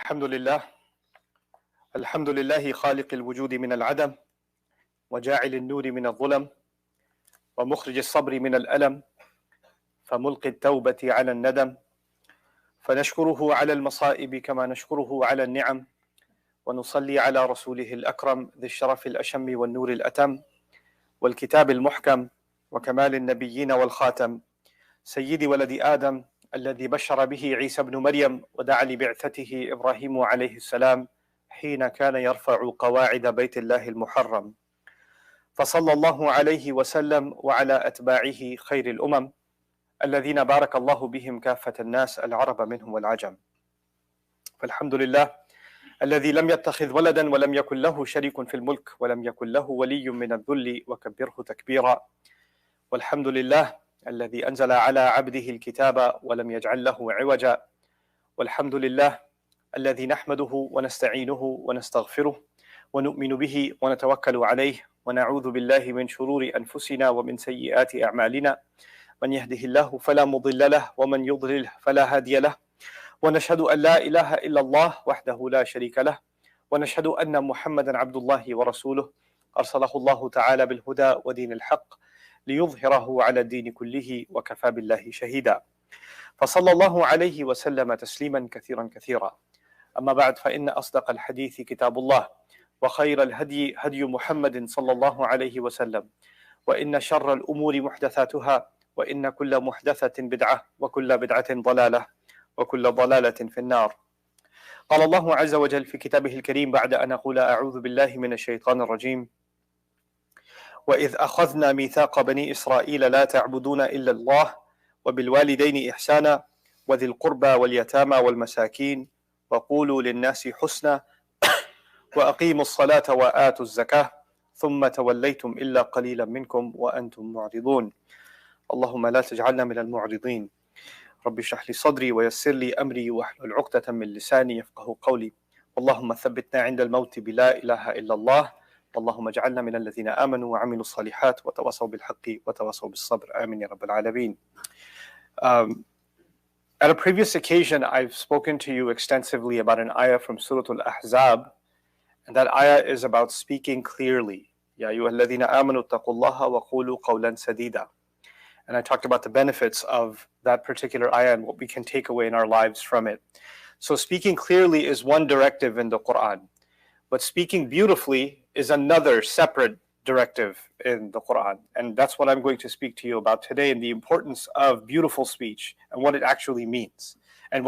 الحمد لله الحمد لله خالق الوجود من العدم وجاعل النور من الظلم ومخرج الصبر من الألم فملقي التوبة على الندم فنشكره على المصائب كما نشكره على النعم ونصلي على رسوله الأكرم ذي الشرف الأشم والنور الأتم والكتاب المحكم وكمال النبيين والخاتم سيد ولد آدم الذي بشر به عيسى بن مريم ودعا لبعثته إبراهيم عليه السلام حين كان يرفع قواعد بيت الله المحرم، فصلى الله عليه وسلم وعلى أتباعه خير الأمم الذين بارك الله بهم كافة الناس العرب منهم والعجم. فالحمد لله الذي لم يتخذ ولدا ولم يكن له شريك في الملك ولم يكن له ولي من الذل وكبره تكبيرا. والحمد لله الذي أنزل على عبده الكتاب ولم يجعل له عوجا. والحمد لله الذي نحمده ونستعينه ونستغفره ونؤمن به ونتوكل عليه ونعوذ بالله من شرور أنفسنا ومن سيئات أعمالنا، من يهده الله فلا مضل له ومن يضلله فلا هادي له، ونشهد أن لا إله إلا الله وحده لا شريك له، ونشهد أن محمدا عبد الله ورسوله أرسله الله تعالى بالهدى ودين الحق ليظهره على الدين كله وكفى بالله شهيدا. فصلى الله عليه وسلم تسليما كثيرا كثيرا. أما بعد، فإن أصدق الحديث كتاب الله وخير الهدي هدي محمد صلى الله عليه وسلم، وإن شر الأمور محدثاتها وإن كل محدثة بدعة وكل بدعة ضلالة وكل ضلالة في النار. قال الله عز وجل في كتابه الكريم بعد أن أقول أعوذ بالله من الشيطان الرجيم: وإذ أخذنا ميثاق بني إسرائيل لا تعبدون إلا الله وبالوالدين إحسانا وذي القربى واليتامى والمساكين وقولوا للناس حسنا وأقيموا الصلاة وآتوا الزكاة ثم توليتم إلا قليلا منكم وأنتم معرضون. اللهم لا تجعلنا من المعرضين. رب اشرح لي صدري ويسر لي أمري واحلل عقدة من لساني يفقهوا قولي. اللهم ثبتنا عند الموت بلا إله إلا الله. اللهم اجعلنا من الذين آمنوا وعملوا الصالحات وتواصوا بالحق وتواصوا بالصبر. آمين يا رب العالمين. At a previous occasion, I've spoken to you extensively about an ayah from Surah Al-Ahzab, and that ayah is about speaking clearly. يا أيها الذين آمنوا اتقوا الله وقولوا قولا سديدا. And I talked about the benefits of that particular ayah and what we can take away in our lives from it. So speaking clearly is one directive in the Quran, but speaking beautifully is another separate directive in the Quran. And that's what I'm going to speak to you about today, and the importance of beautiful speech and what it actually means and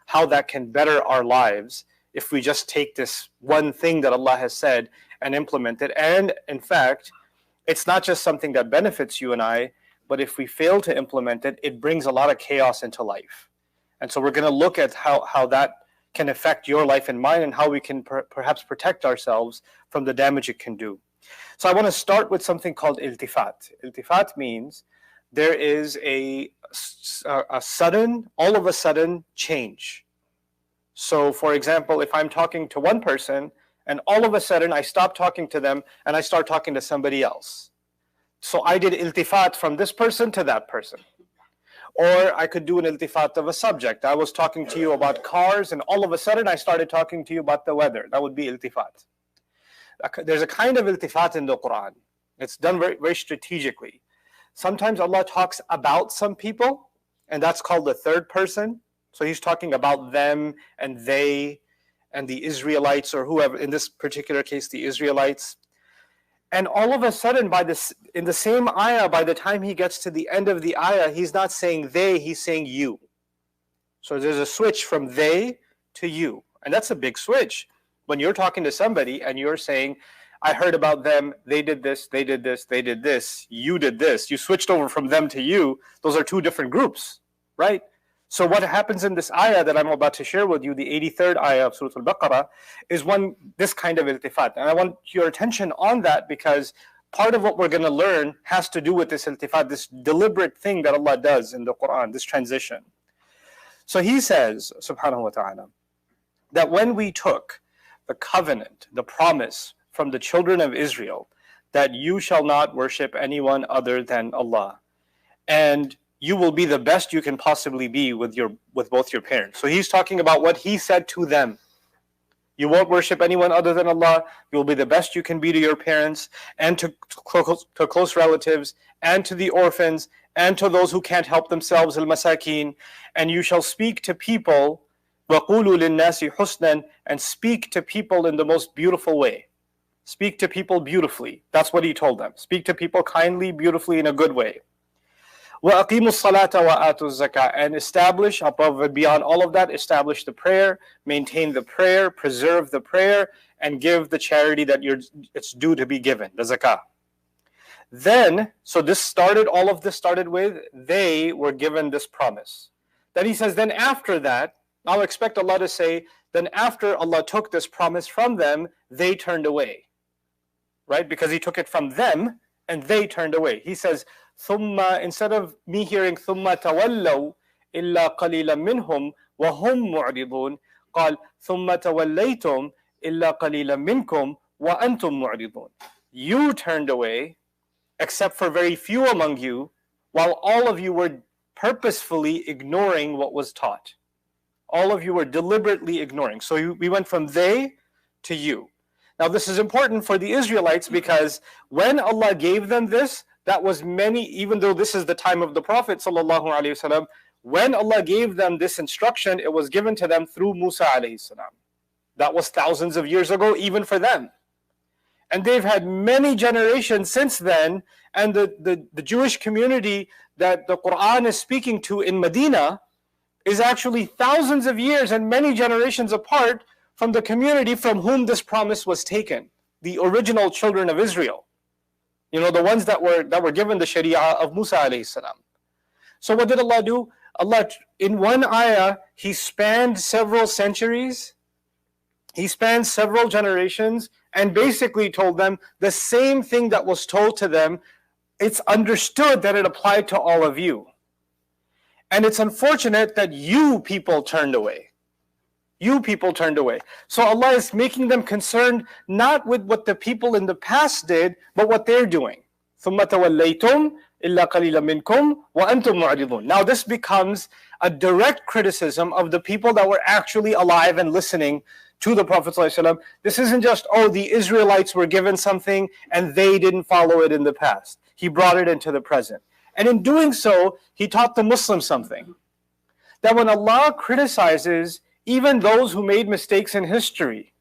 how that can better our lives if we just take this one thing that Allah has said and implement it. And in fact, it's not just something that benefits you and I, but if we fail to implement it, it brings a lot of chaos into life. And so we're going to look at how that can affect your life and mine, and how we can perhaps protect ourselves from the damage it can do. So I want to start with something called iltifat. Iltifat means there is a sudden, all of a sudden change. So for example, if I'm talking to one person and all of a sudden I stop talking to them and I start talking to somebody else. So I did iltifat from this person to that person. Or I could do an iltifat of a subject. I was talking to you about cars and all of a sudden I started talking to you about the weather. That would be iltifat. There's a kind of iltifat in the Quran. It's done very, very strategically. Sometimes Allah talks about some people, and that's called the third person. So he's talking about them and they and the Israelites, or whoever, in this particular case, the Israelites. And all of a sudden, in the same ayah, by the time he gets to the end of the ayah, he's not saying they, he's saying you. So there's a switch from they to you. And that's a big switch. When you're talking to somebody and you're saying, I heard about them, they did this, they did this, they did this, you did this. You switched over from them to you. Those are two different groups, right? So what happens in this ayah that I'm about to share with you, the 83rd ayah of Surah Al-Baqarah, is this kind of iltifat. And I want your attention on that, because part of what we're going to learn has to do with this iltifat, this deliberate thing that Allah does in the Quran, this transition. So he says, subhanahu wa ta'ala, that when we took the covenant, the promise from the children of Israel, that you shall not worship anyone other than Allah, and you will be the best you can possibly be with both your parents. So he's talking about what he said to them. You won't worship anyone other than Allah. You will be the best you can be to your parents and to close relatives and to the orphans and to those who can't help themselves, al-masakin. And you shall speak to people, وَقُولُوا لِلنَّاسِ حُسْنًا, and speak to people in the most beautiful way. Speak to people beautifully. That's what he told them. Speak to people kindly, beautifully, in a good way. وَأَقِيمُوا الصَّلَاةَ وَآتُوا الزَّكَاةَ, and establish, above and beyond all of that, establish the prayer, maintain the prayer, preserve the prayer, and give the charity that it's due to be given, the zakah. Then, so all of this started with, they were given this promise. Then he says, then after that, I'll expect Allah to say, then after Allah took this promise from them, they turned away. Right? Because he took it from them, and they turned away. He says, ثُمَّ, instead of me hearing ثُمَّ تَوَلَّوْا إِلَّا قَلِيلًا مِّنْهُمْ وَهُمْ مُعْرِضُونَ, قال ثُمَّ تَوَلَّيْتُمْ إِلَّا قَلِيلًا مِّنْكُمْ وَأَنْتُمْ مُعْرِضُونَ. You turned away, except for very few among you, while all of you were purposefully ignoring what was taught. All of you were deliberately ignoring. So we went from they to you. Now this is important for the Israelites because when Allah gave them this, that was many, even though this is the time of the Prophet ﷺ, when Allah gave them this instruction, it was given to them through Musa ﷺ. That was thousands of years ago, even for them. And they've had many generations since then, and the Jewish community that the Quran is speaking to in Medina is actually thousands of years and many generations apart from the community from whom this promise was taken, the original children of Israel. You know, the ones that were given the Sharia of Musa alayhi salam. So what did Allah do? Allah, in one ayah, He spanned several centuries, He spanned several generations, and basically told them the same thing that was told to them. It's understood that it applied to all of you. And it's unfortunate that you people turned away. You people turned away. So Allah is making them concerned not with what the people in the past did, but what they're doing. ثُمَّ تَوَلَّيْتُمْ إِلَّا قَلِيلًا مِّنْكُمْ وَأَنْتُمْ مُعْرِضُونَ. Now this becomes a direct criticism of the people that were actually alive and listening to the Prophet ﷺ. This isn't just, oh, the Israelites were given something and they didn't follow it in the past. He brought it into the present. And in doing so, He taught the Muslims something. That when Allah criticizes even those who made mistakes in history,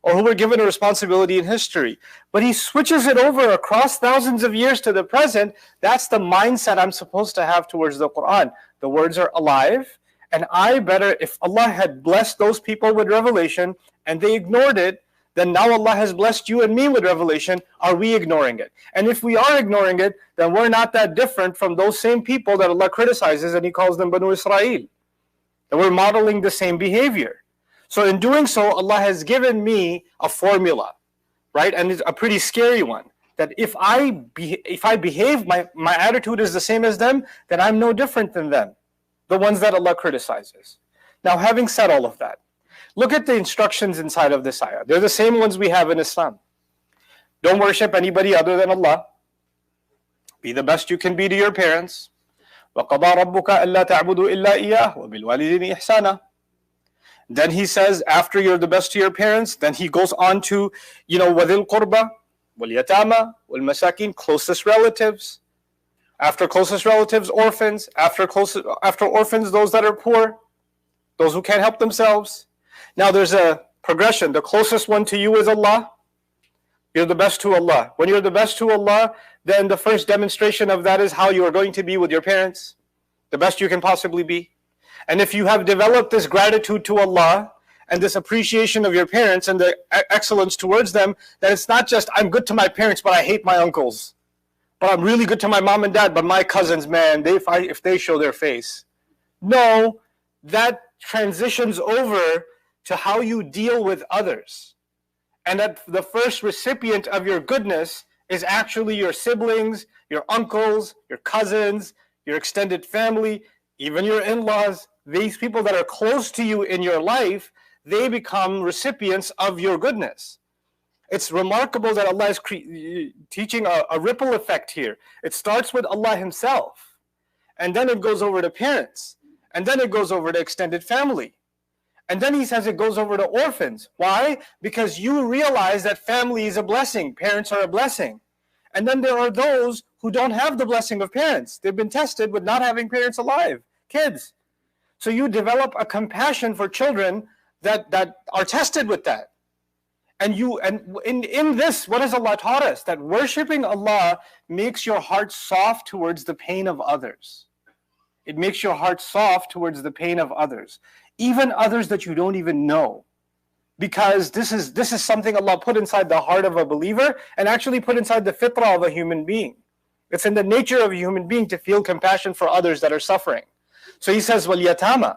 or who were given a responsibility in history, but He switches it over across thousands of years to the present, that's the mindset I'm supposed to have towards the Quran. The words are alive, and if Allah had blessed those people with revelation, and they ignored it, then now Allah has blessed you and me with revelation. Are we ignoring it? And if we are ignoring it, then we're not that different from those same people that Allah criticizes, and He calls them Banu Israel. And we're modeling the same behavior. So in doing so, Allah has given me a formula, right? And it's a pretty scary one. That if I behave, my attitude is the same as them, then I'm no different than them, the ones that Allah criticizes. Now, having said all of that, look at the instructions inside of this ayah. They're the same ones we have in Islam. Don't worship anybody other than Allah. Be the best you can be to your parents. وَقَضَى رَبُّكَ أَلَّا تَعْبُدُوا إِلَّا إِيَّاهُ وَبِالْوَالِدَيْنِ إِحْسَانًا. Then He says, after you're the best to your parents, then He goes on to, وَذِي الْقُرْبَى وَالْيَتَامَى وَالْمَسَاكِينَ, closest relatives. After closest relatives, orphans. After orphans, those that are poor, those who can't help themselves. Now there's a progression. The closest one to you is Allah. You're the best to Allah. When you're the best to Allah, then the first demonstration of that is how you are going to be with your parents. The best you can possibly be. And if you have developed this gratitude to Allah and this appreciation of your parents and the excellence towards them, then it's not just, I'm good to my parents, but I hate my uncles. But I'm really good to my mom and dad, but my cousins, man, if they show their face. No, that transitions over to how you deal with others. And that the first recipient of your goodness is actually your siblings, your uncles, your cousins, your extended family, even your in-laws. These people that are close to you in your life, they become recipients of your goodness. It's remarkable that Allah is teaching a ripple effect here. It starts with Allah Himself. and then it goes over to parents, and then it goes over to extended family. And then he says it goes over to orphans. Why? Because you realize that family is a blessing. Parents are a blessing. And then there are those who don't have the blessing of parents. They've been tested with not having parents alive, kids. So you develop a compassion for children that are tested with that. And in this, what has Allah taught us? That worshiping Allah makes your heart soft towards the pain of others. It makes your heart soft towards the pain of others, even others that you don't even know. Because this is something Allah put inside the heart of a believer and actually put inside the fitrah of a human being. It's in the nature of a human being to feel compassion for others that are suffering. So he says, وَالْيَتَامَى.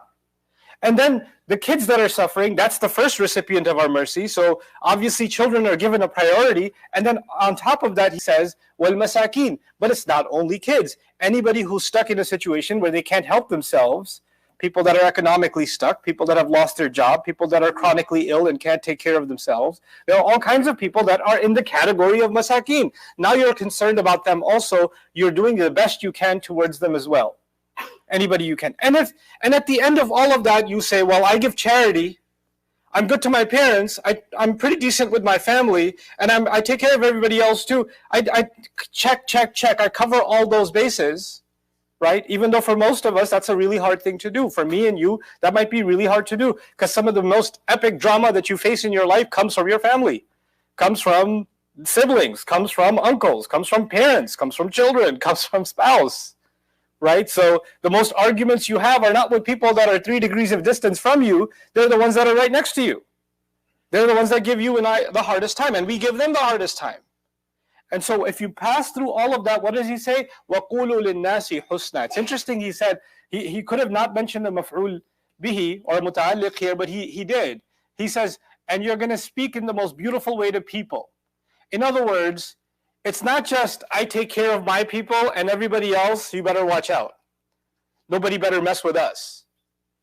And then the kids that are suffering, that's the first recipient of our mercy. So obviously children are given a priority. And then on top of that, he says, وَالْمَسَاكِينَ. But it's not only kids. Anybody who's stuck in a situation where they can't help themselves, people that are economically stuck, people that have lost their job, people that are chronically ill and can't take care of themselves. There are all kinds of people that are in the category of masakin. Now you're concerned about them also. You're doing the best you can towards them as well. Anybody you can. And at the end of all of that, you say, well, I give charity. I'm good to my parents. I'm pretty decent with my family. And I take care of everybody else too. I check. I cover all those bases. Right? Even though for most of us, that's a really hard thing to do. For me and you, that might be really hard to do because some of the most epic drama that you face in your life comes from your family, comes from siblings, comes from uncles, comes from parents, comes from children, comes from spouse, right? So the most arguments you have are not with people that are 3 degrees of distance from you. They're the ones that are right next to you. They're the ones that give you and I the hardest time, and we give them the hardest time. And so if you pass through all of that, what does he say? وَقُولُوا لِلنَّاسِ حُسْنًا. It's interesting, he said, he could have not mentioned the maf'ul bihi or muta'alliq here, but he did. He says, and you're going to speak in the most beautiful way to people. In other words, it's not just, I take care of my people and everybody else, you better watch out. Nobody better mess with us,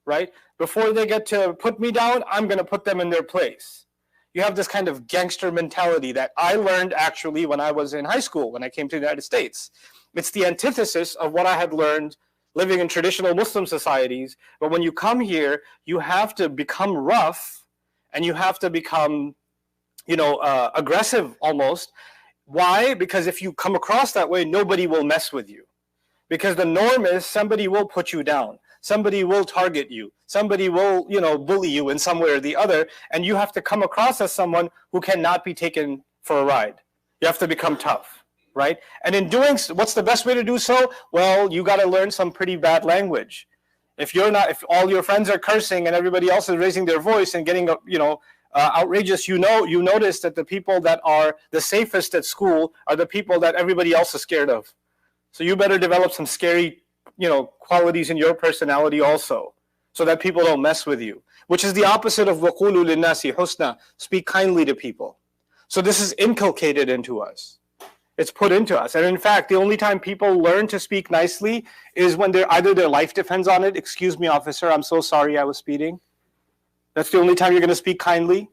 right? Before they get to put me down, I'm going to put them in their place. You have this kind of gangster mentality that I learned actually when I was in high school, when I came to the United States. It's the antithesis of what I had learned living in traditional Muslim societies. But when you come here, you have to become rough and you have to become, aggressive almost. Why? Because if you come across that way, nobody will mess with you. Because the norm is somebody will put you down. Somebody will target you. Somebody will, bully you in some way or the other. And you have to come across as someone who cannot be taken for a ride. You have to become tough, right? And in doing, what's the best way to do so? Well, you got to learn some pretty bad language. If all your friends are cursing and everybody else is raising their voice and getting, outrageous, you notice that the people that are the safest at school are the people that everybody else is scared of. So you better develop some scary qualities in your personality also, so that people don't mess with you, which is the opposite of وَقُولُوا لِلنَّاسِ حُسْنًا, speak kindly to people. So this is inculcated into us. It's put into us. And in fact, the only time people learn to speak nicely is when either their life depends on it. Excuse me, officer, I'm so sorry I was speeding. That's the only time you're going to speak kindly,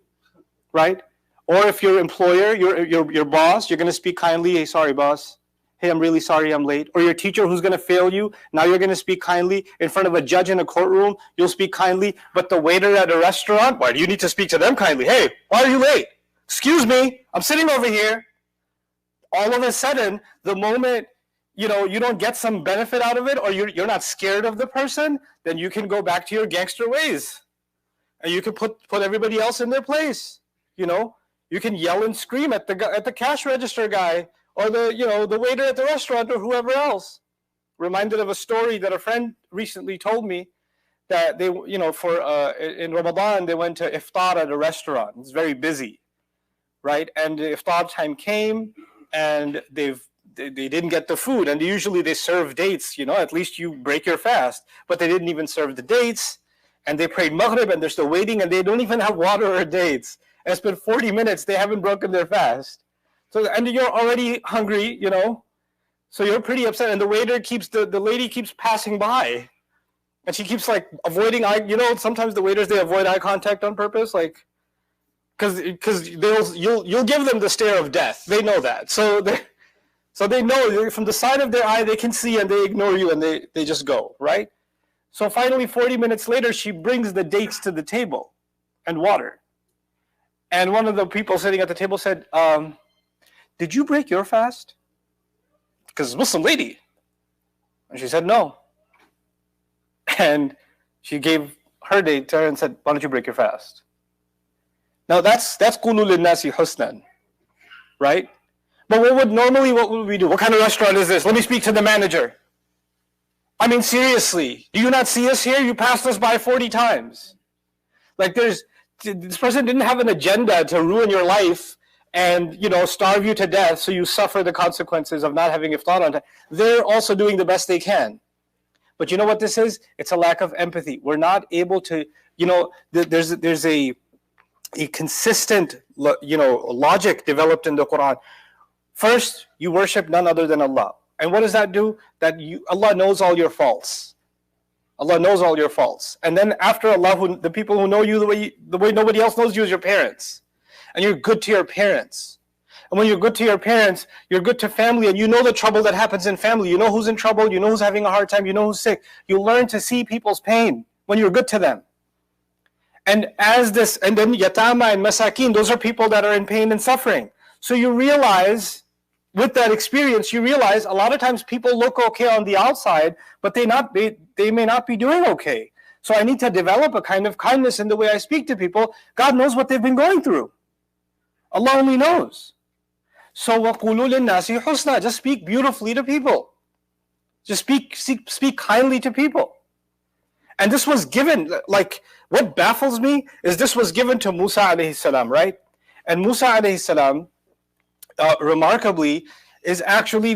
right? Or if your employer, your boss, you're going to speak kindly. Hey, sorry, boss. Hey, I'm really sorry I'm late. Or your teacher who's going to fail you, now you're going to speak kindly. In front of a judge in a courtroom, you'll speak kindly. But the waiter at a restaurant, why do you need to speak to them kindly? Hey, why are you late? Excuse me, I'm sitting over here. All of a sudden, the moment you don't get some benefit out of it, or you're not scared of the person, then you can go back to your gangster ways. And you can put everybody else in their place. You can yell and scream at the cash register guy, or the waiter at the restaurant, or whoever else. Reminded of a story that a friend recently told me, that they, in Ramadan, they went to iftar at a restaurant. It's very busy, right? And the iftar time came, and they didn't get the food. And usually they serve dates, at least you break your fast. But they didn't even serve the dates. And they prayed Maghrib, and they're still waiting, and they don't even have water or dates. And it's been 40 minutes, they haven't broken their fast. So, and you're already hungry, so you're pretty upset. And the waiter the lady keeps passing by. And she keeps avoiding sometimes the waiters, they avoid eye contact on purpose, because you'll give them the stare of death. They know that. So So they know from the side of their eye, they can see and they ignore you and they just go, right? So finally, 40 minutes later, she brings the dates to the table and water. And one of the people sitting at the table said, did you break your fast? Because it's a Muslim lady. And she said, no. And she gave her date to her and said, why don't you break your fast? Now that's qulu linnasi husnan, right? But what would we do? What kind of restaurant is this? Let me speak to the manager. I mean, seriously, do you not see us here? You passed us by 40 times. Like this person didn't have an agenda to ruin your life and, starve you to death so you suffer the consequences of not having iftar on time. They're also doing the best they can. But you know what this is? It's a lack of empathy. We're not able to, there's a consistent, logic developed in the Quran. First, you worship none other than Allah. And what does that do? Allah knows all your faults. Allah knows all your faults. And then after Allah, the people who know you the way nobody else knows you is your parents. And you're good to your parents. And when you're good to your parents, you're good to family, and you know the trouble that happens in family. You know who's in trouble, you know who's having a hard time, you know who's sick. You learn to see people's pain when you're good to them. And then yatama and masakin, those are people that are in pain and suffering. So you realize, with that experience, you realize a lot of times people look okay on the outside, but they may not be doing okay. So I need to develop a kind of kindness in the way I speak to people. God knows what they've been going through. Allah only knows. So وَقُولُوا لِلنَّاسِ حُسْنًا, just speak beautifully to people. Just speak kindly to people. And this was given, like, what baffles me is this was given to Musa alayhi salam, right? And Musa alayhi salam, remarkably, is actually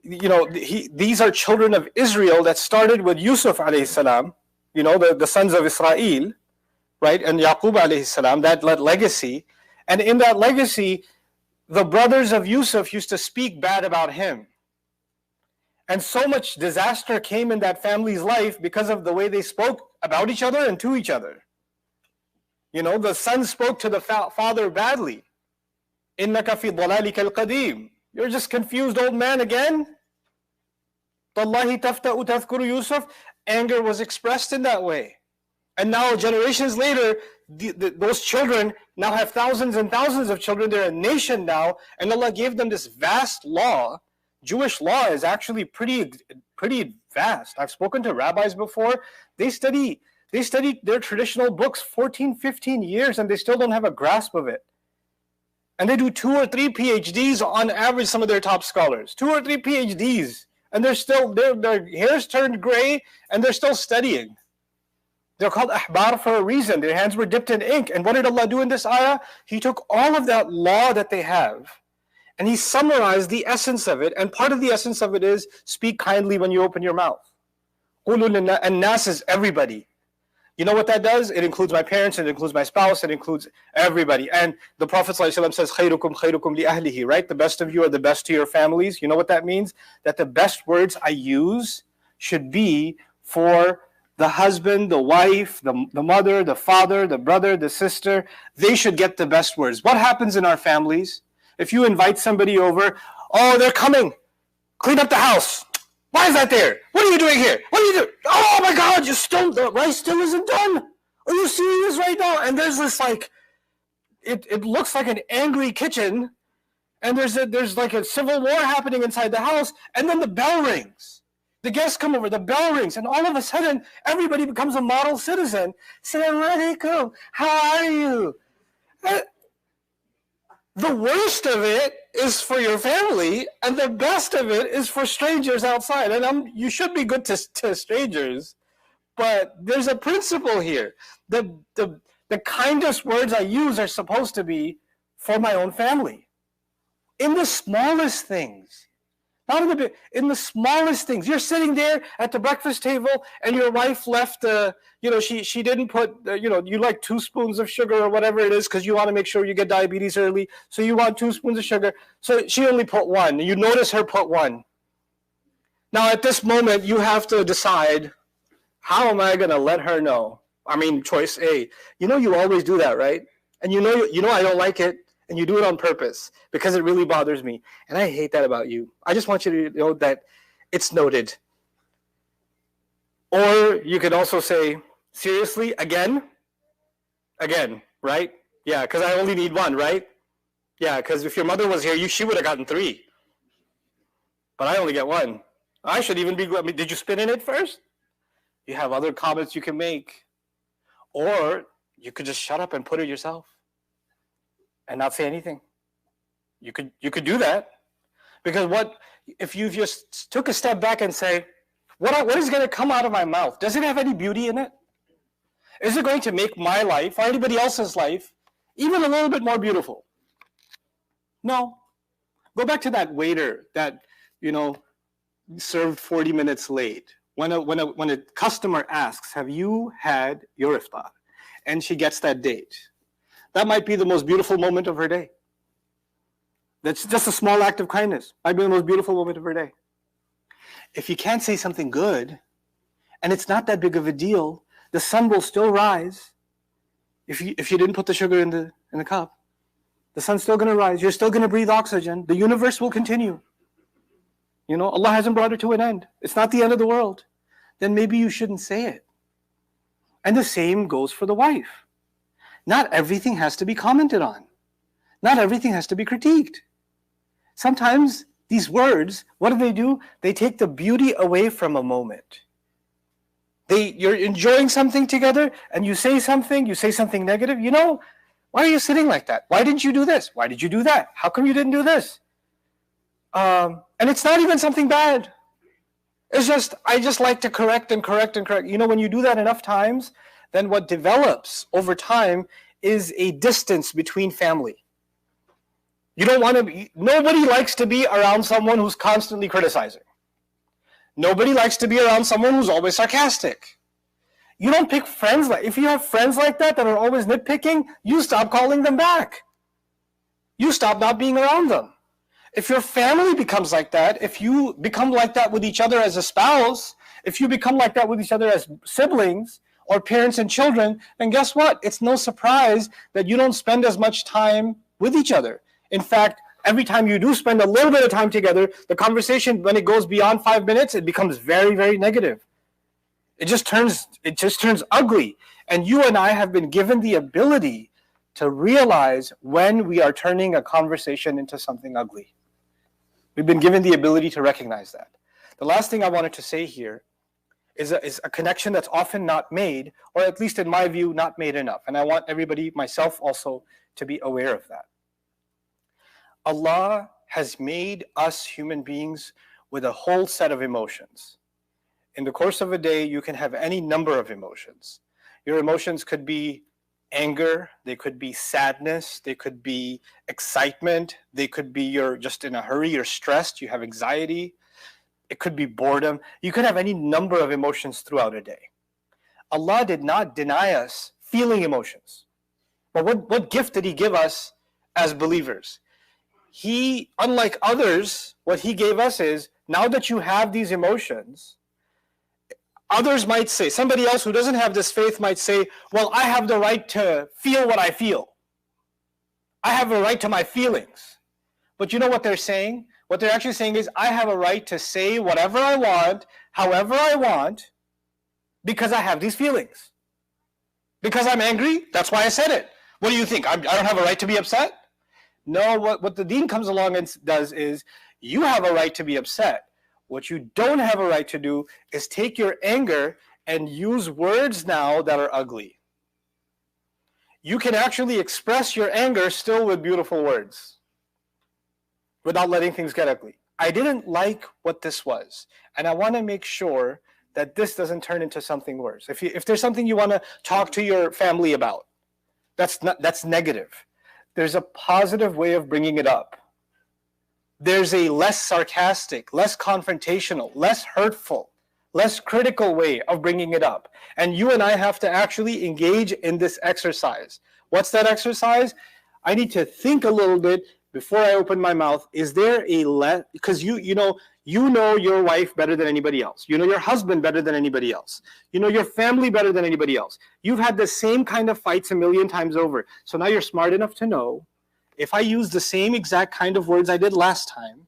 these are children of Israel that started with Yusuf alayhi salam, the sons of Israel, right? And Yaqub alayhi salam, that legacy. And in that legacy, the brothers of Yusuf used to speak bad about him. And so much disaster came in that family's life because of the way they spoke about each other and to each other. The son spoke to the father badly. إِنَّكَ فِي ضَلَالِكَ الْقَدِيمِ, you're just confused old man again? تَاللَّهِ تَفْتَأُ تَذْكُرُ Yusuf. Anger was expressed in that way. And now, generations later, those children now have thousands and thousands of children. They're a nation now, and Allah gave them this vast law. Jewish law is actually pretty vast. I've spoken to rabbis before. They study their traditional books 14, 15 years, and they still don't have a grasp of it. And they do 2 or 3 PhDs on average, some of their top scholars. 2 or 3 PhDs. And their hair's turned gray, and they're still studying. They're called ahbar for a reason. Their hands were dipped in ink. And what did Allah do in this ayah? He took all of that law that they have, and He summarized the essence of it. And part of the essence of it is, speak kindly when you open your mouth. And nas is everybody. You know what that does? It includes my parents, it includes my spouse, it includes everybody. And the Prophet ﷺ says, خَيْرُكُمْ خَيْرُكُمْ لِأَهْلِهِ, right? The best of you are the best to your families. You know what that means? That the best words I use should be for the husband, the wife, the mother, the father, the brother, the sister. They should get the best words. What happens in our families? If you invite somebody over, oh, they're coming, clean up the house. Why is that there? What are you doing here? What are you doing? Oh my God, the rice still isn't done. Are you seeing this right now? And there's this it looks like an angry kitchen, and there's like a civil war happening inside the house, and then the bell rings. The guests come over, the bell rings, and all of a sudden, everybody becomes a model citizen. Assalamu alaikum, how are you? The worst of it is for your family, and the best of it is for strangers outside. And you should be good to strangers, but there's a principle here. The kindest words I use are supposed to be for my own family. In the smallest things. Not in the big, in the smallest things. You're sitting there at the breakfast table, and your wife left, she didn't put, you like 2 spoons of sugar or whatever it is because you want to make sure you get diabetes early. So you want 2 spoons of sugar. So she only put 1. You notice her put 1. Now at this moment, you have to decide, how am I going to let her know? I mean, choice A. You always do that, right? And you know I don't like it. and you do it on purpose because it really bothers me. And I hate that about you. I just want you to know that it's noted. Or you could also say, seriously, again? Again, right? Yeah, because I only need one, right? Yeah, because if your mother was here, she would have gotten 3. But I only get 1. I should even be, did you spit in it first? You have other comments you can make. Or you could just shut up and put it yourself and not say anything. You could do that. Because what if you just took a step back and say, what is going to come out of my mouth? Does it have any beauty in it? Is it going to make my life or anybody else's life even a little bit more beautiful? No. Go back to that waiter that, served 40 minutes late. When a customer asks, have you had your iftar? And she gets that date. That might be the most beautiful moment of her day. That's just a small act of kindness. Might be the most beautiful moment of her day. If you can't say something good, and it's not that big of a deal, the sun will still rise. If you didn't put the sugar in the cup, the sun's still going to rise. You're still going to breathe oxygen. The universe will continue. Allah hasn't brought it to an end. It's not the end of the world. Then maybe you shouldn't say it. And the same goes for the wife. Not everything has to be commented on. Not everything has to be critiqued. Sometimes these words, what do? They take the beauty away from a moment. You're enjoying something together and you say something negative. Why are you sitting like that? Why didn't you do this? Why did you do that? How come you didn't do this? And it's not even something bad. It's just, I just like to correct and correct and correct. When you do that enough times, then what develops over time is a distance between family. Nobody likes to be around someone who's constantly criticizing. Nobody likes to be around someone who's always sarcastic. You don't pick friends if you have friends like that are always nitpicking, you stop calling them back. You stop not being around them. If your family becomes like that, if you become like that with each other as a spouse, if you become like that with each other as siblings or parents and children, then guess what? It's no surprise that you don't spend as much time with each other. In fact, every time you do spend a little bit of time together, the conversation, when it goes beyond 5 minutes, it becomes very, very negative. It just turns ugly. And you and I have been given the ability to realize when we are turning a conversation into something ugly. We've been given the ability to recognize that. The last thing I wanted to say here is a connection that's often not made, or at least in my view, not made enough. And I want everybody, myself also, to be aware of that. Allah has made us human beings with a whole set of emotions. In the course of a day, you can have any number of emotions. Your emotions could be anger, they could be sadness, they could be excitement, they could be you're just in a hurry, you're stressed, you have anxiety, it could be boredom. You could have any number of emotions throughout a day. Allah did not deny us feeling emotions. But what gift did He give us as believers? He, unlike others, what He gave us is, now that you have these emotions, others might say, somebody else who doesn't have this faith might say, well, I have the right to feel what I feel. I have a right to my feelings. But you know what they're saying? What they're actually saying is, I have a right to say whatever I want, however I want, because I have these feelings. Because I'm angry, that's why I said it. What do you think? I don't have a right to be upset? No, what the deen comes along and does is, you have a right to be upset. What you don't have a right to do is take your anger and use words now that are ugly. You can actually express your anger still with beautiful words without letting things get ugly. I didn't like what this was, and I want to make sure that this doesn't turn into something worse. If there's something you want to talk to your family about, that's negative. There's a positive way of bringing it up. There's a less sarcastic, less confrontational, less hurtful, less critical way of bringing it up. And you and I have to actually engage in this exercise. What's that exercise? I need to think a little bit before I open my mouth. Is there a because you know your wife better than anybody else. You know your husband better than anybody else. You know your family better than anybody else. You've had the same kind of fights a million times over. So now you're smart enough to know, if I use the same exact kind of words I did last time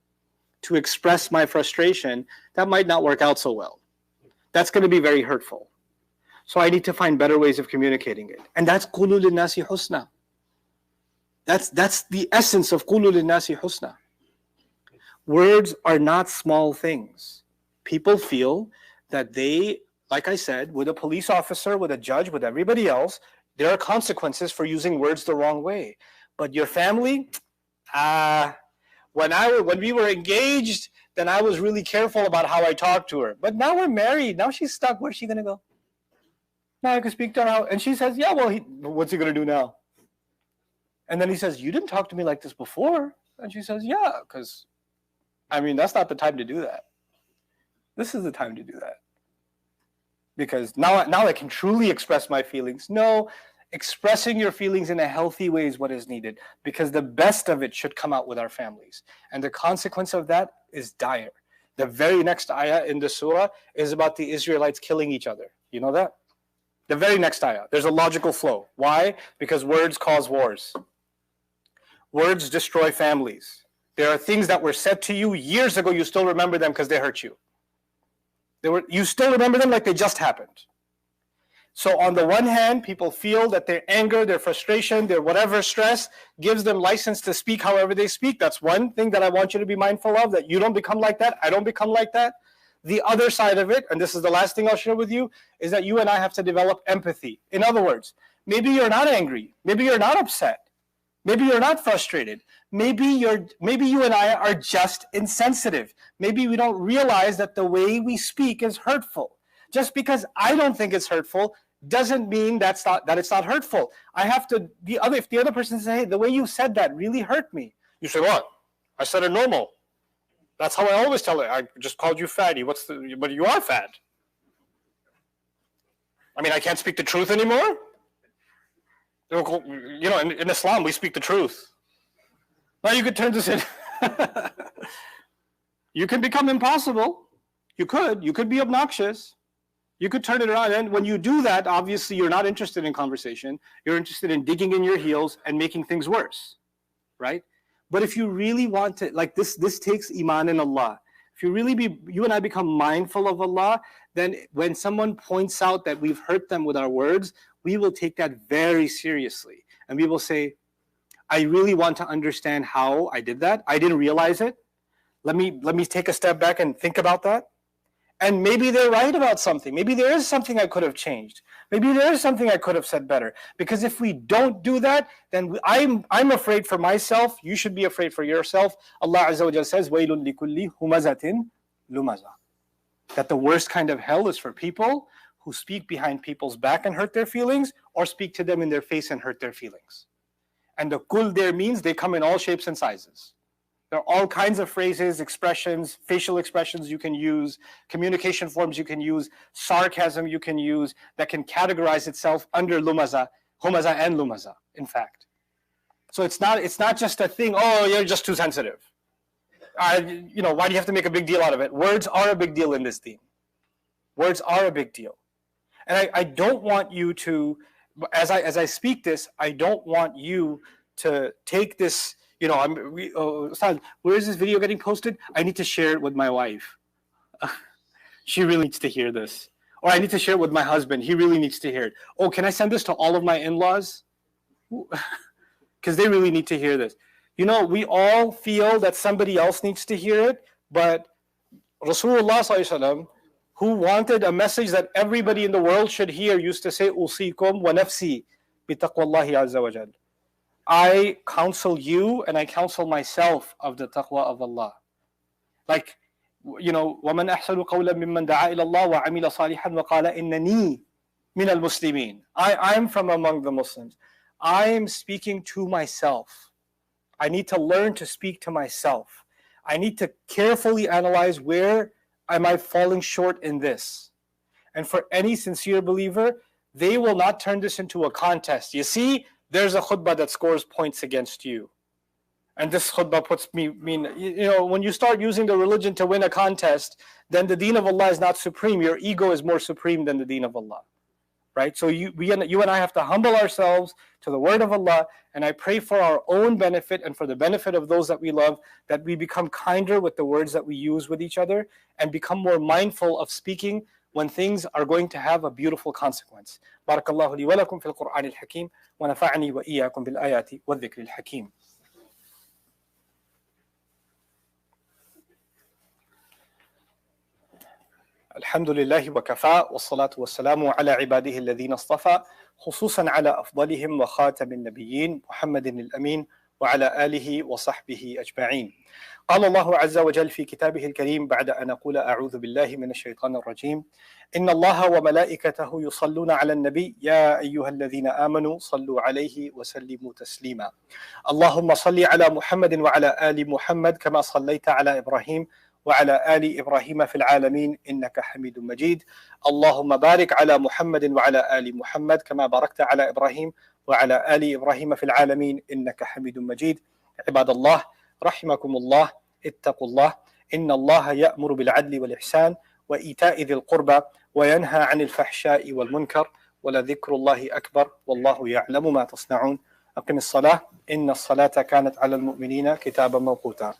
to express my frustration, that might not work out so well. That's going to be very hurtful. So I need to find better ways of communicating it. And that's قُولُوا لِلنَّاسِ حُسْنًا. That's the essence of قُولُوا لِلنَّاسِ حُسْنًا. Words are not small things. People feel that they, like I said, with a police officer, with a judge, with everybody else, there are consequences for using words the wrong way. But your family, when we were engaged, then I was really careful about how I talked to her. But now we're married. Now she's stuck. Where's she going to go? Now I can speak to her. And she says, yeah, well, what's he going to do now? And then he says, you didn't talk to me like this before. And she says, yeah, because, that's not the time to do that. This is the time to do that. Because now I can truly express my feelings. No, expressing your feelings in a healthy way is what is needed, because the best of it should come out with our families. And the consequence of that is dire. The very next ayah in the surah is about the Israelites killing each other. You know that? The very next ayah. There's a logical flow. Why? Because words cause wars. Words destroy families. There are things that were said to you years ago, you still remember them because they hurt you. You still remember them like they just happened. So on the one hand, people feel that their anger, their frustration, their whatever stress gives them license to speak however they speak. That's one thing that I want you to be mindful of, that you don't become like that, I don't become like that. The other side of it, and this is the last thing I'll share with you, is that you and I have to develop empathy. In other words, maybe you're not angry, maybe you're not upset, maybe you're not frustrated. Maybe you and I are just insensitive. Maybe we don't realize that the way we speak is hurtful. Just because I don't think it's hurtful doesn't mean that it's not hurtful. If the other person says, hey, the way you said that really hurt me. You say, what? I said it normal. That's how I always tell it. I just called you fatty. But you are fat. I can't speak the truth anymore? In Islam, we speak the truth. Now you could turn this in. You can become impossible. You could be obnoxious. You could turn it around. And when you do that, obviously you're not interested in conversation. You're interested in digging in your heels and making things worse, right? But if you really want to, like this takes iman in Allah. If you and I become mindful of Allah, then when someone points out that we've hurt them with our words, we will take that very seriously. And we will say, I really want to understand how I did that. I didn't realize it. Let me take a step back and think about that. And maybe they're right about something. Maybe there is something I could have changed. Maybe there is something I could have said better. Because if we don't do that, then I'm afraid for myself. You should be afraid for yourself. Allah Azza wa Jalla says, وَيْلٌ لِكُلِّ هُمَزَةٍ لُمَزَةٍ. That the worst kind of hell is for people who speak behind people's back and hurt their feelings, or speak to them in their face and hurt their feelings. And the kul there means they come in all shapes and sizes. There are all kinds of phrases, expressions, facial expressions you can use, communication forms you can use, sarcasm you can use that can categorize itself under lumaza, humaza and lumaza, in fact. So it's not just a thing, oh, you're just too sensitive. Why do you have to make a big deal out of it? Words are a big deal in this deen. Words are a big deal. And I don't want you to, as I speak this, I don't want you to take this, where is this video getting posted? I need to share it with my wife. She really needs to hear this. Or I need to share it with my husband. He really needs to hear it. Oh, can I send this to all of my in-laws? Because they really need to hear this. We all feel that somebody else needs to hear it, but Rasulullah sallallahu alaihi wasallam, who wanted a message that everybody in the world should hear, used to say, "Usikum wa nafsi bi taqwallahi azza wa jal." I counsel you and I counsel myself of the taqwa of Allah. Like, وَمَنْ أَحْسَنُ قَوْلًا مِمَّنْ دَعَا إِلَى اللَّهِ وَعَمِلَ صَالِحًا وَقَالَ إِنَّنِي مِنَ الْمُسْلِمِينَ. I'm from among the Muslims. I am speaking to myself. I need to learn to speak to myself. I need to carefully analyze where am I falling short in this. And for any sincere believer, they will not turn this into a contest. You see, there's a khutbah that scores points against you. And this khutbah puts me, when you start using the religion to win a contest, then the deen of Allah is not supreme. Your ego is more supreme than the deen of Allah. right? So you and I have to humble ourselves to the word of Allah, and I pray for our own benefit and for the benefit of those that we love, that we become kinder with the words that we use with each other and become more mindful of speaking when things are going to have a beautiful consequence. Barakallahu li wa lakum fil Qur'an al-Hakim wa nafa'ani wa iyyakum bil ayati wa dhikri al-Hakim. الحمد لله وكفى والصلاة والسلام على عباده الذين اصطفى خصوصا على أفضلهم وخاتم النبيين محمد الأمين وعلى آله وصحبه أجمعين. قال الله عز وجل في كتابه الكريم بعد أن أقول أعوذ بالله من الشيطان الرجيم: إن الله وملائكته يصلون على النبي يا أيها الذين آمنوا صلوا عليه وسلموا تسليما. اللهم صل على محمد وعلى آل محمد كما صليت على إبراهيم وعلى آل إبراهيم في العالمين إنك حميد مجيد. اللهم بارك على محمد وعلى آل محمد كما باركت على إبراهيم وعلى آل إبراهيم في العالمين إنك حميد مجيد. عباد الله رحمكم الله، اتقوا الله، إن الله يأمر بالعدل والإحسان وإيتاء ذي القربى وينهى عن الفحشاء والمنكر ولذكر الله أكبر والله يعلم ما تصنعون. أقم الصلاة إن الصلاة كانت على المؤمنين كتابا موقوتا.